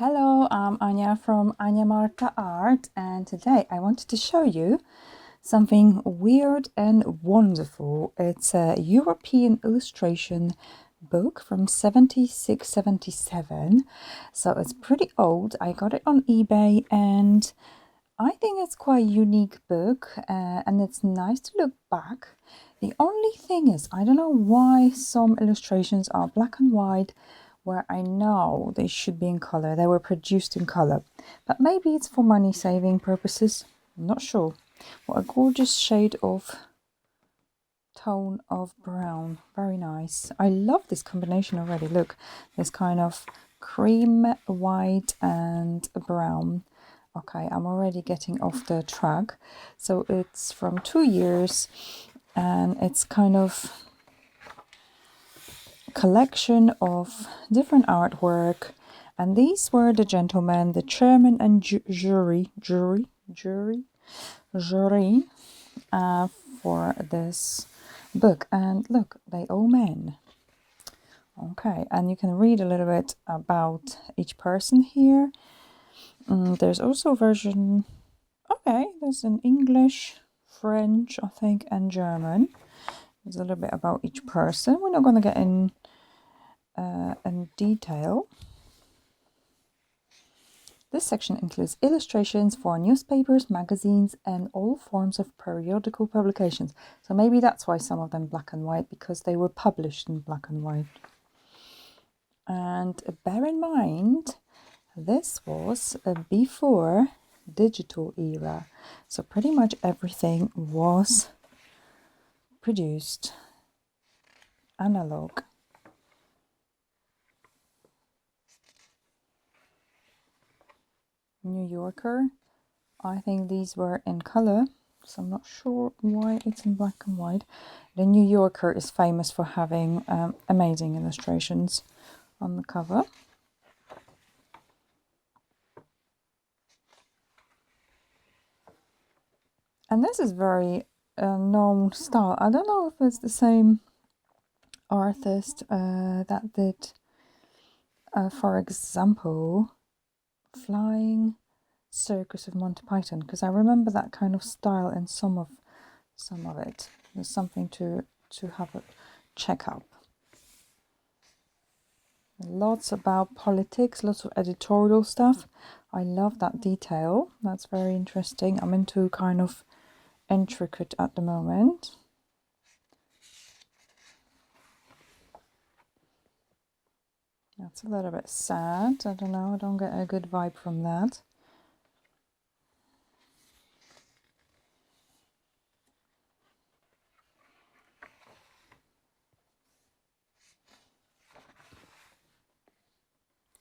Hello, I'm Anya from Anya Marta Art, and today I wanted to show you something weird and wonderful. It's a European illustration book from 76-77, so it's pretty old. I got it on eBay, and I think it's quite a unique book, and it's nice to look back. The only thing is, I don't know why some illustrations are black and white where I know they should be in color. They were produced in color, but maybe it's for money saving purposes. I'm not sure. What a gorgeous shade of tone of brown. Very nice. I love this combination already. Look, this kind of cream, white and brown. Okay, I'm already getting off the track. So it's from 2 years, and it's kind of collection of different artwork, and these were the gentlemen, the chairman and jury for this book. And look, they all men. Okay, and you can read a little bit about each person here. There's also a version, okay, there's an English, French, I think, and German. There's a little bit about each person. We're not going to get in detail. This section includes illustrations for newspapers, magazines, and all forms of periodical publications. So maybe that's why some of them black and white, because they were published in black and white. And bear in mind, this was before digital era. So pretty much everything was produced analog. New Yorker. I think these were in color, so I'm not sure why it's in black and white. The New Yorker is famous for having amazing illustrations on the cover. And this is very known style. I don't know if it's the same artist that did, for example, Flying Circus of Monty Python, because I remember that kind of style in some of it. There's something to have a check out. Lots about politics, lots of editorial stuff. I love that detail. That's very interesting. I'm into kind of intricate at the moment. That's a little bit sad. I don't know. I don't get a good vibe from that.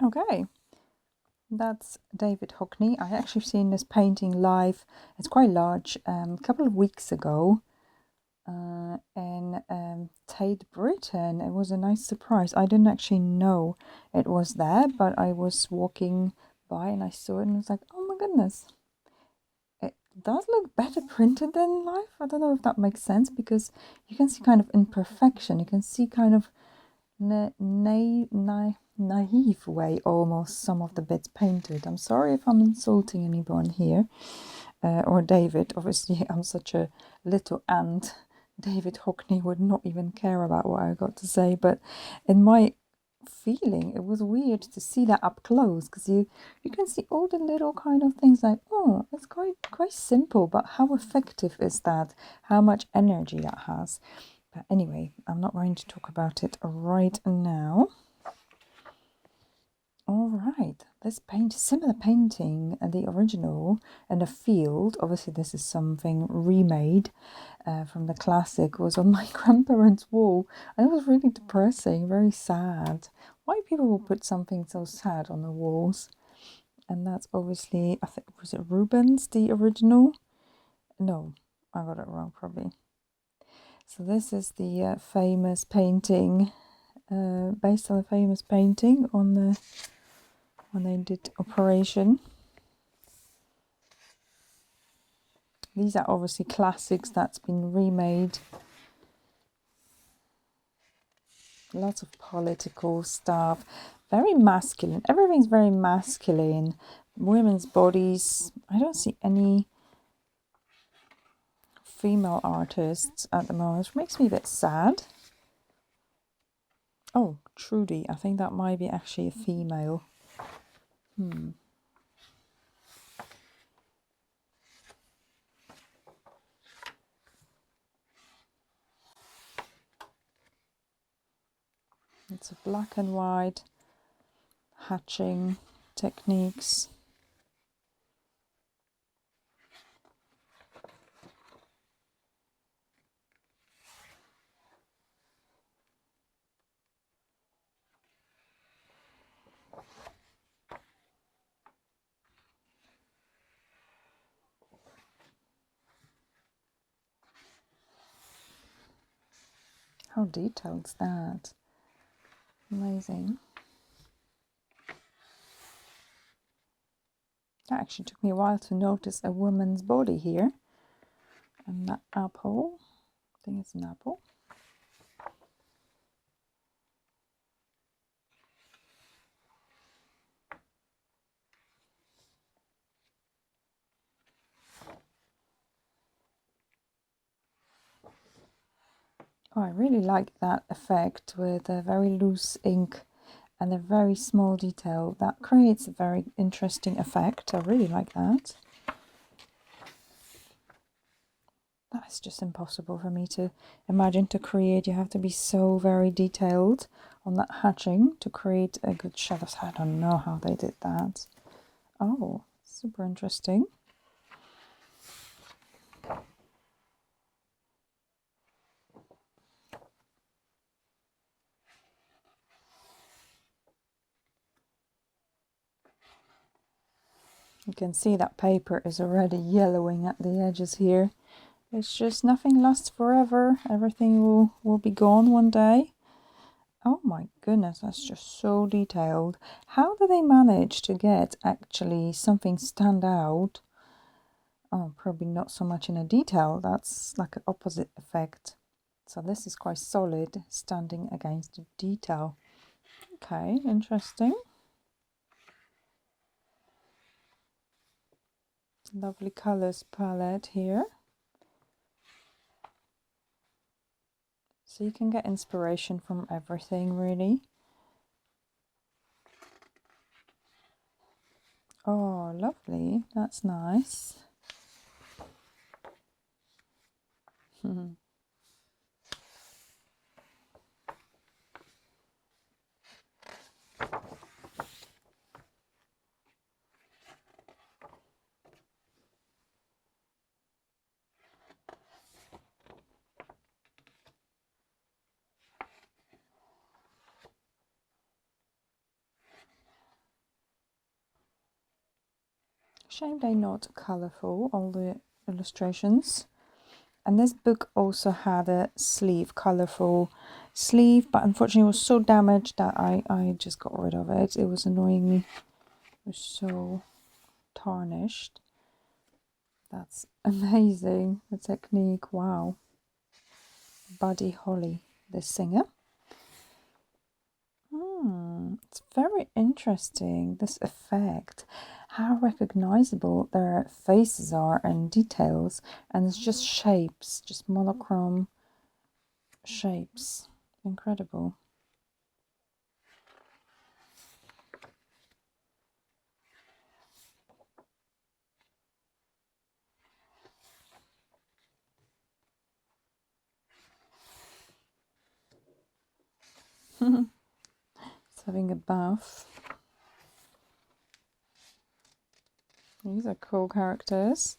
Okay, that's David Hockney. I actually seen this painting live. It's quite large. A couple of weeks ago in Tate Britain. It was a nice surprise. I didn't actually know it was there, but I was walking by and I saw it and was like, oh my goodness. It does look better printed than live. I don't know if that makes sense, because you can see kind of imperfection. You can see kind of naive way almost some of the bits painted. I'm sorry if I'm insulting anyone here, or David. Obviously I'm such a little ant. David Hockney would not even care about what I got to say, but in my feeling it was weird to see that up close, because you can see all the little kind of things like, oh, it's quite simple, but how effective is that? How much energy that has. But anyway, I'm not going to talk about it right now. All right, this similar painting, the original, and a field. Obviously, this is something remade from the classic. Was on my grandparents' wall, and it was really depressing, very sad. Why people will put something so sad on the walls? And that's obviously, I think, was it Rubens, the original? No, I got it wrong probably. So this is the famous painting, based on a famous painting on the when they did Operation. These are obviously classics that's been remade. Lots of political stuff. Very masculine. Everything's very masculine. Women's bodies. I don't see any female artists at the moment, which makes me a bit sad. Oh, Trudy. I think that might be actually a female. It's a black and white hatching techniques. How detailed is that? Amazing. That actually took me a while to notice a woman's body here. And that apple, I think it's an apple. Oh, I really like that effect with a very loose ink and a very small detail. That creates a very interesting effect. I really like that. That's just impossible for me to imagine to create. You have to be so very detailed on that hatching to create a good shadow. I don't know how they did that. Oh, super interesting. You can see that paper is already yellowing at the edges here. It's just nothing lasts forever. Everything will be gone one day. Oh my goodness, that's just so detailed. How do they manage to get actually something stand out? Oh, probably not so much in a detail. That's like an opposite effect. So this is quite solid, standing against the detail. Okay, interesting. Lovely colors palette here. So you can get inspiration from everything, really. Oh, lovely. That's nice. Shame they're not colourful, all the illustrations. And this book also had a sleeve, colourful sleeve, but unfortunately it was so damaged that I just got rid of it. It was annoying me. It was so tarnished. That's amazing, the technique, wow. Buddy Holly, the singer. It's very interesting, this effect. How recognizable their faces are and details, and it's just shapes, just monochrome shapes. Incredible. It's having a bath. These are cool characters.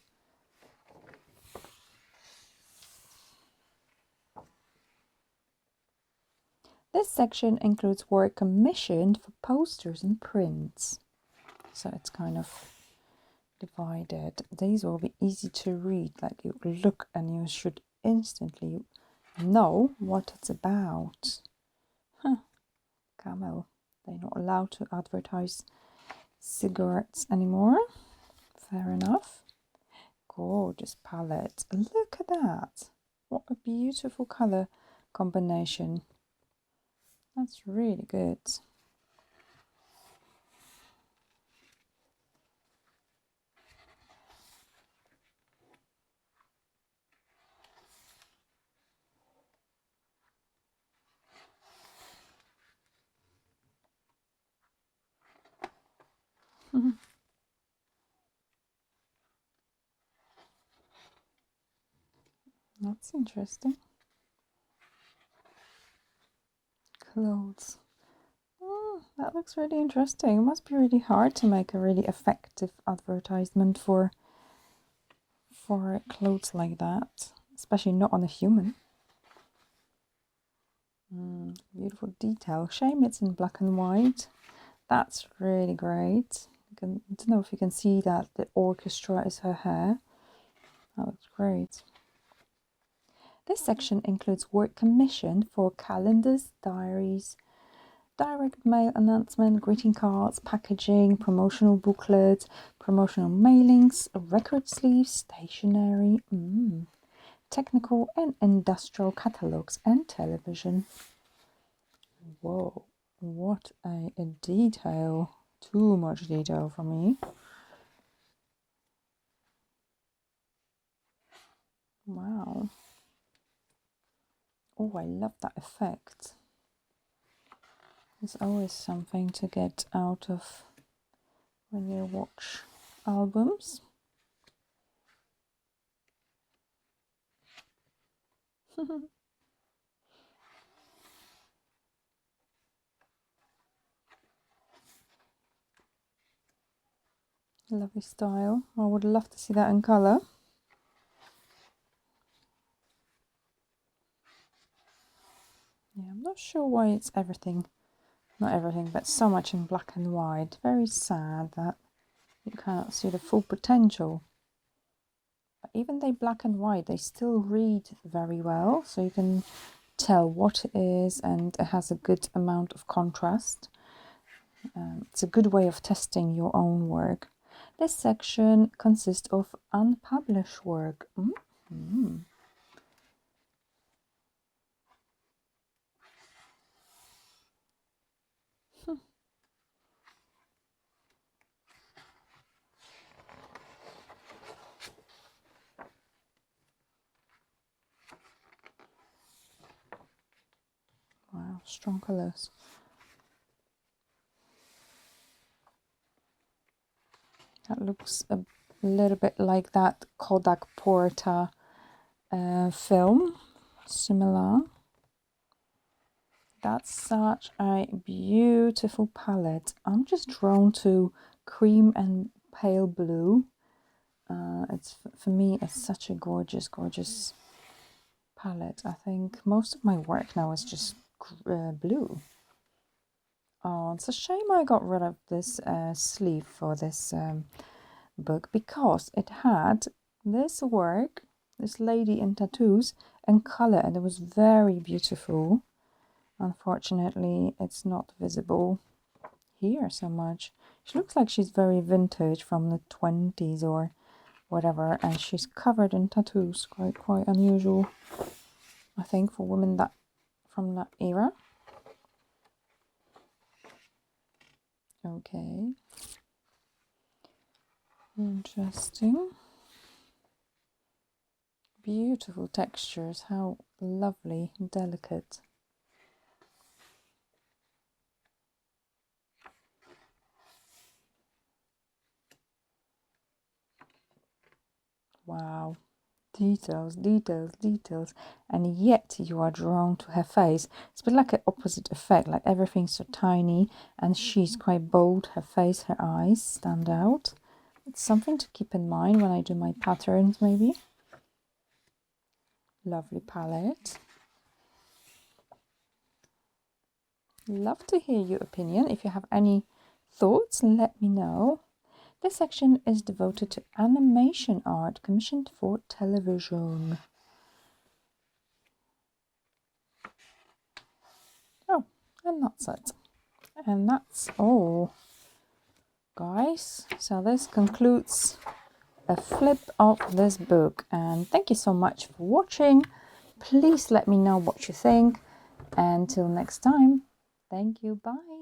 This section includes work commissioned for posters and prints. So it's kind of divided. These will be easy to read, like you look and you should instantly know what it's about. Camel. They're not allowed to advertise cigarettes anymore. Fair enough. Gorgeous palette. Look at that. What a beautiful color combination. That's really good. That's interesting. Clothes. That looks really interesting. It must be really hard to make a really effective advertisement for clothes like that, especially not on a human. Beautiful detail. Shame it's in black and white. That's really great. I don't know if you can see that the orchestra is her hair. That looks great. This section includes work commissioned for calendars, diaries, direct mail announcement, greeting cards, packaging, promotional booklets, promotional mailings, record sleeves, stationery, technical and industrial catalogs, and television. Whoa, what a detail. Too much detail for me. Wow. Oh, I love that effect. There's always something to get out of when you watch albums. Lovely style. I would love to see that in colour. Yeah, I'm not sure why it's everything, not everything, but so much in black and white. Very sad that you cannot see the full potential. But even they black and white, they still read very well, so you can tell what it is, and it has a good amount of contrast. It's a good way of testing your own work. This section consists of unpublished work. Wow, strong colours. That looks a little bit like that Kodak Porta film, similar. That's such a beautiful palette. I'm just drawn to cream and pale blue. It's for me, it's such a gorgeous palette. I think most of my work now is just blue. Oh, it's a shame I got rid of this sleeve for this book, because it had this work, this lady in tattoos, and color, and it was very beautiful. Unfortunately, it's not visible here so much. She looks like she's very vintage from the 20s or whatever, and she's covered in tattoos. Quite unusual, I think, for women that from that era. Okay, interesting. Beautiful textures. How lovely, delicate. Wow. Details, details, details, and yet you are drawn to her face. It's a bit like an opposite effect, like everything's so tiny and she's quite bold. Her face, her eyes stand out. It's something to keep in mind when I do my patterns, maybe. Lovely palette. Love to hear your opinion. If you have any thoughts, let me know. This section is devoted to animation art commissioned for television. Oh, and that's it. And that's all, guys. So this concludes a flip of this book. And thank you so much for watching. Please let me know what you think. Until next time, thank you. Bye.